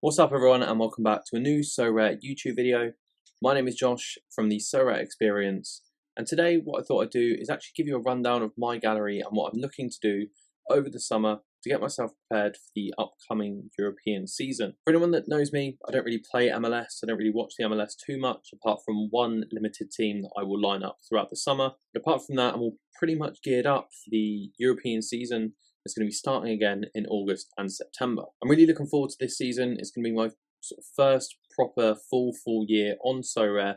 What's up everyone and welcome back to a new Sorare YouTube video. My name is Josh from the Sorare Experience, and today what I thought I'd do is actually give you a rundown of my gallery and what I'm looking to do over the summer to get myself prepared for the upcoming European season. For anyone that knows me, I don't really play MLS, I don't really watch the MLS too much apart from one limited team that I will line up throughout the summer. But apart from that, I'm all pretty much geared up for the European season. It's going to be starting again in August and September. I'm really looking forward to this season. It's going to be my sort of first proper full year on Sorare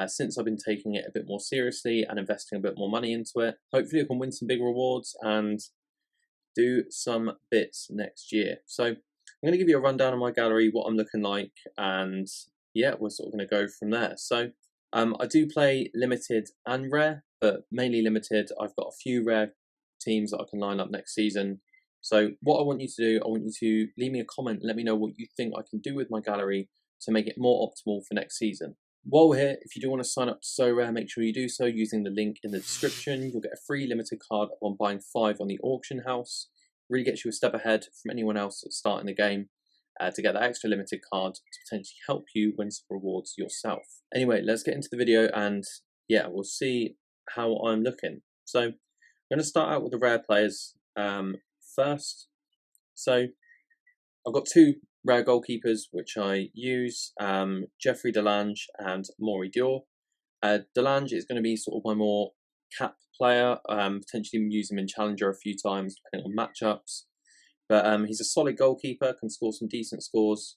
since I've been taking it a bit more seriously and investing a bit more money into it. Hopefully I can win some big rewards and do some bits next year. So I'm going to give you a rundown of my gallery, what I'm looking like, and yeah, we're sort of going to go from there. So I do play limited and rare, but mainly limited. I've got a few rare teams that I can line up next season. So what I want you to do, I want you to leave me a comment and let me know what you think I can do with my gallery to make it more optimal for next season. While we're here, if you do want to sign up to Sorare, make sure you do so using the link in the description. You'll get a free limited card upon buying 5 on the auction house. Really gets you a step ahead from anyone else that's starting the game to get that extra limited card to potentially help you win some rewards yourself. Anyway, let's get into the video and yeah, we'll see how I'm looking. So I'm going to start out with the rare players first. So I've got 2 rare goalkeepers which I use, Jeffrey Delange and Maury Dior. Delange is going to be sort of my more cap player, potentially use him in Challenger a few times depending on matchups. But he's a solid goalkeeper, can score some decent scores.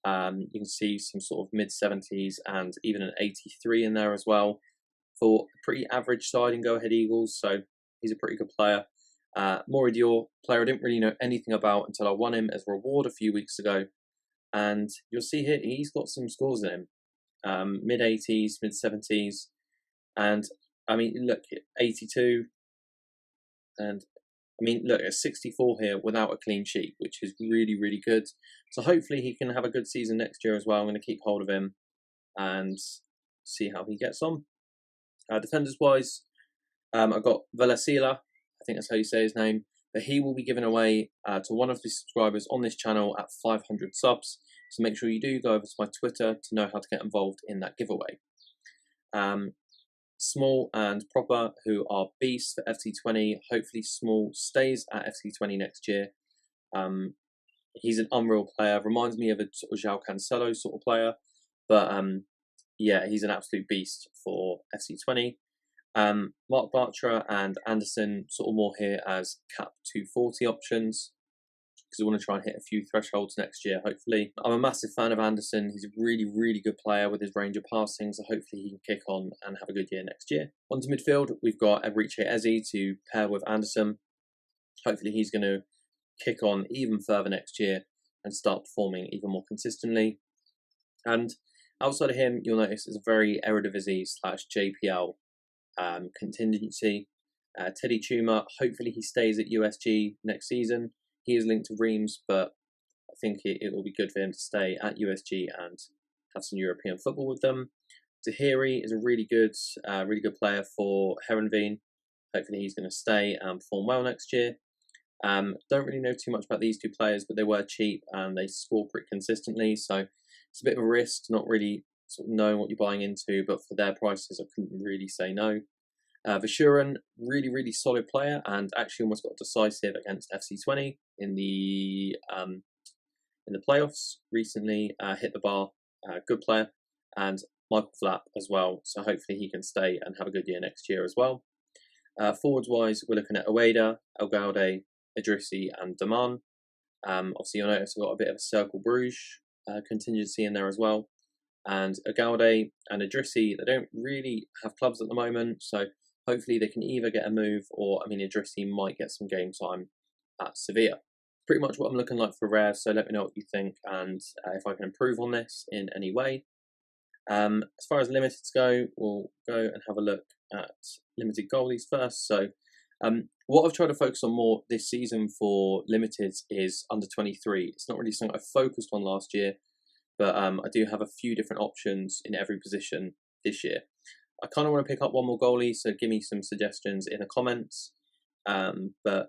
You can see some sort of mid-70s and even an 83 in there as well for a pretty average side in Go Ahead Eagles, so he's a pretty good player. Maury Dior, player I didn't really know anything about until I won him as a reward a few weeks ago. And you'll see here, he's got some scores in him. Mid-80s, mid-70s. And, I mean, look, 82. And, I mean, look, a 64 here without a clean sheet, which is really, really good. So hopefully he can have a good season next year as well. I'm going to keep hold of him and see how he gets on. Defenders-wise, I've got Velasila. I think that's how you say his name, but he will be given away to one of the subscribers on this channel at 500 subs. So make sure you do go over to my Twitter to know how to get involved in that giveaway. Small and Proper, who are beasts for FC20. Hopefully Small stays at FC20 next year. He's an unreal player, reminds me of a sort of João Cancelo sort of player, but yeah, he's an absolute beast for FC20. Mark Bartra and Anderson sort of more here as cap 240 options because we want to try and hit a few thresholds next year, hopefully. I'm a massive fan of Anderson. He's a really, really good player with his range of passing, so hopefully he can kick on and have a good year next year. On to midfield, we've got Eberechi Eze to pair with Anderson. Hopefully he's going to kick on even further next year and start performing even more consistently. And outside of him, you'll notice it's a very Eredivisie / JPL contingency. Teddy Tuma, hopefully he stays at USG next season. He is linked to Reims, but I think it will be good for him to stay at USG and have some European football with them. Zahiri is a really good player for Herenveen. Hopefully he's going to stay and perform well next year. Don't really know too much about these 2 players, but they were cheap and they score pretty consistently, so it's a bit of a risk, not really sort of knowing what you're buying into, but for their prices I couldn't really say no. Vishuran, really, really solid player and actually almost got decisive against FC20 in the playoffs recently, hit the bar, good player, and Michael Flapp as well, so hopefully he can stay and have a good year next year as well. Forwards wise, we're looking at Ueda, El Gaude, Idrissi and Daman. Obviously you'll notice I've got a bit of a Cercle Bruges contingency in there as well. And Agaude and Idrissi, they don't really have clubs at the moment, so hopefully they can either get a move or, I mean, Idrissi might get some game time at Sevilla. Pretty much what I'm looking like for rare, so let me know what you think and if I can improve on this in any way. As far as limiteds go, we'll go and have a look at limited goalies first. So what I've tried to focus on more this season for limiteds is under 23. It's not really something I focused on last year, but I do have a few different options in every position this year. I kind of want to pick up one more goalie, so give me some suggestions in the comments. But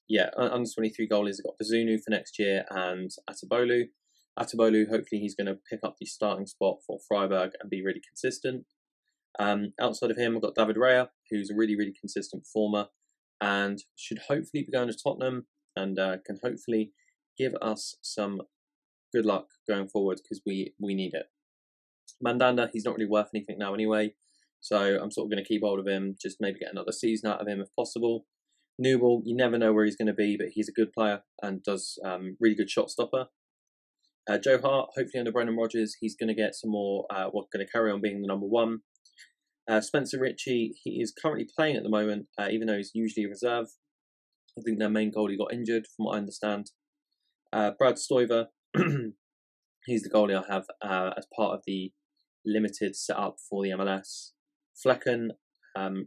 yeah, under 23 goalies, I've got Bazunu for next year and Atabolu. Atabolu, hopefully he's going to pick up the starting spot for Freiburg and be really consistent. Outside of him, I've got David Raya, who's a really consistent performer and should hopefully be going to Tottenham and can hopefully give us some good luck going forward because we need it. Mandanda, he's not really worth anything now anyway, so I'm sort of going to keep hold of him, just maybe get another season out of him if possible. Newell, you never know where he's going to be, but he's a good player and does really good shot stopper. Joe Hart, hopefully under Brendan Rodgers, he's going to get some more, going to carry on being the number one. Spencer Ritchie, he is currently playing at the moment, even though he's usually a reserve. I think their main goalie got injured, from what I understand. Brad Stoiver, he's the goalie I have as part of the limited setup for the MLS. Flecken,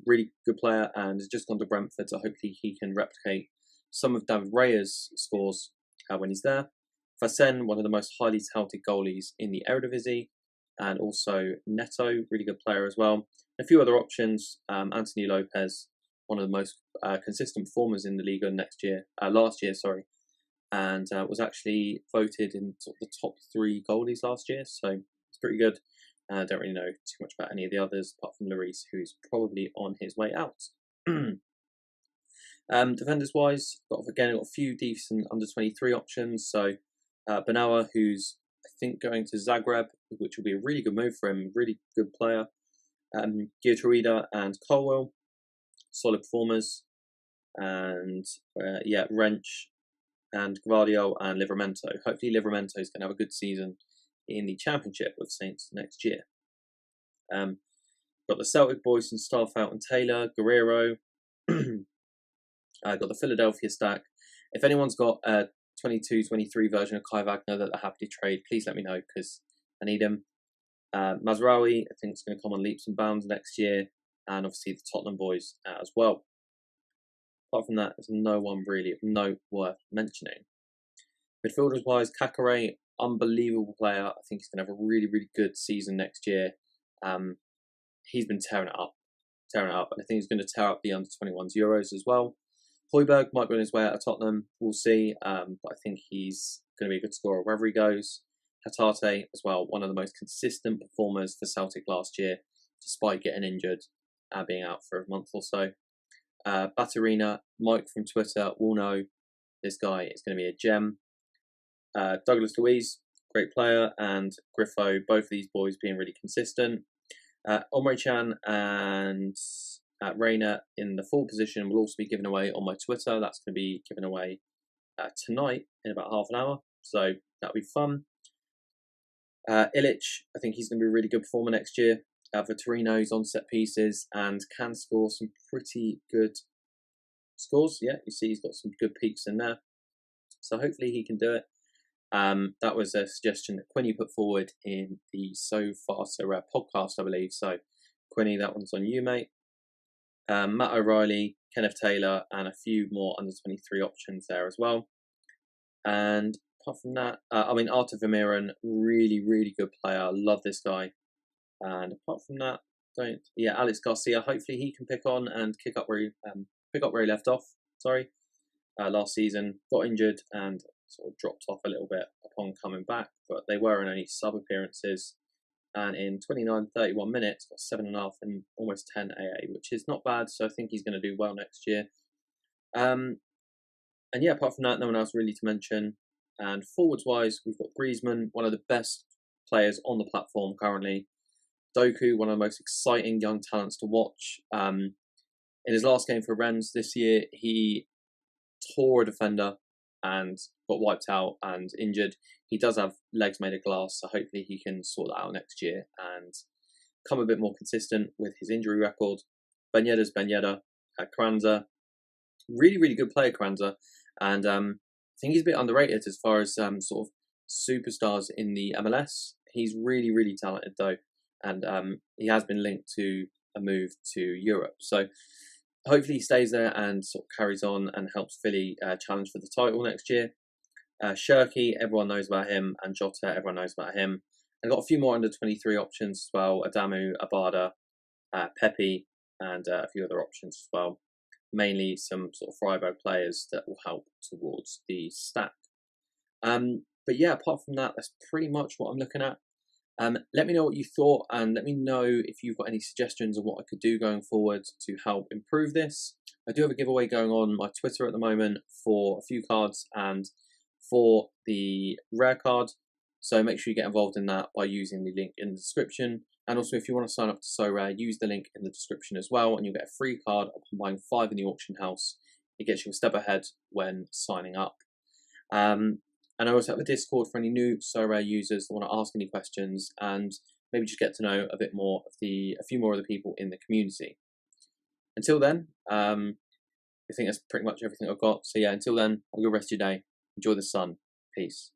really good player and has just gone to Brentford, so hopefully he can replicate some of David Raya's scores when he's there. Fasen, one of the most highly touted goalies in the Eredivisie, and also Neto, really good player as well. A few other options, Anthony Lopez, one of the most consistent performers in the league last year, and was actually voted in sort of the top 3 goalies last year, so it's pretty good. I don't really know too much about any of the others, apart from Lloris, who's probably on his way out. Defenders-wise, got a few decent under-23 options, so Benawa, who's I think going to Zagreb, which will be a really good move for him, really good player. Giotorida and Colwell, solid performers. And Wrench and Gvardiol and Livramento. Hopefully Livramento is going to have a good season in the Championship with Saints next year. Got the Celtic boys and Starfelt and Taylor, Guerrero. Got the Philadelphia stack. If anyone's got a 22-23 version of Kai Wagner that they're happy to trade, please let me know because I need him. Mazraoui, I think, is going to come on leaps and bounds next year, and obviously the Tottenham boys as well. Apart from that, there's no one really of note worth mentioning. Midfielders wise, Kakare, unbelievable player. I think he's going to have a really good season next year. He's been tearing it up, and I think he's going to tear up the under-21s Euros as well. Højbjerg might be on his way out of Tottenham, we'll see, but I think he's going to be a good scorer wherever he goes. Hatate as well, one of the most consistent performers for Celtic last year, despite getting injured, being out for a month or so. Baturina, Mike from Twitter will know this guy is going to be a gem. Douglas Luiz, great player, and Griffo, both of these boys being really consistent. Omre Chan and Reina in the full position will also be given away on my Twitter. That's going to be given away tonight in about half an hour, so that'll be fun. Ilic, I think he's going to be a really good performer next year. Vitorino's on set pieces and can score some pretty good scores. Yeah, you see he's got some good peaks in there. So hopefully he can do it. That was a suggestion that Quinny put forward in the So Far So Rare podcast, I believe. So Quinny, that one's on you, mate. Matt O'Reilly, Kenneth Taylor, and a few more under-23 options there as well. And apart from that, Artur Vermeeren, really good player. I love this guy. And apart from that, Alex Garcia. Hopefully he can pick on and pick up where he left off. Last season got injured and sort of dropped off a little bit upon coming back, but they were in only sub appearances. And in 31 minutes, got 7.5 and almost 10 AA, which is not bad. So I think he's going to do well next year. Apart from that, no one else really to mention. And forwards-wise, we've got Griezmann, one of the best players on the platform currently. Doku, one of the most exciting young talents to watch. In his last game for Rennes this year, he tore a defender and got wiped out and injured. He does have legs made of glass, so hopefully he can sort that out next year and come a bit more consistent with his injury record. Ben Yedder, Kranza, really good player, Kranza, and I think he's a bit underrated as far as sort of superstars in the MLS. He's really talented though, and he has been linked to a move to Europe. So hopefully he stays there and sort of carries on and helps Philly challenge for the title next year. Shirky, everyone knows about him, and Jota, everyone knows about him. And got a few more under 23 options as well: Adamu, Abada, Pepe, and a few other options as well. Mainly some sort of Freiburg players that will help towards the stack. But yeah, apart from that, that's pretty much what I'm looking at. Let me know what you thought, and let me know if you've got any suggestions of what I could do going forward to help improve this. I do have a giveaway going on my Twitter at the moment for a few cards and for the rare card. So make sure you get involved in that by using the link in the description. And also, if you want to sign up to Sorare, use the link in the description as well, and you'll get a free card upon buying 5 in the auction house. It gets you a step ahead when signing up. And I also have a Discord for any new Sorare users that want to ask any questions and maybe just get to know a bit more of a few more of the people in the community. Until then, I think that's pretty much everything I've got. So yeah, until then, have a good rest of your day. Enjoy the sun. Peace.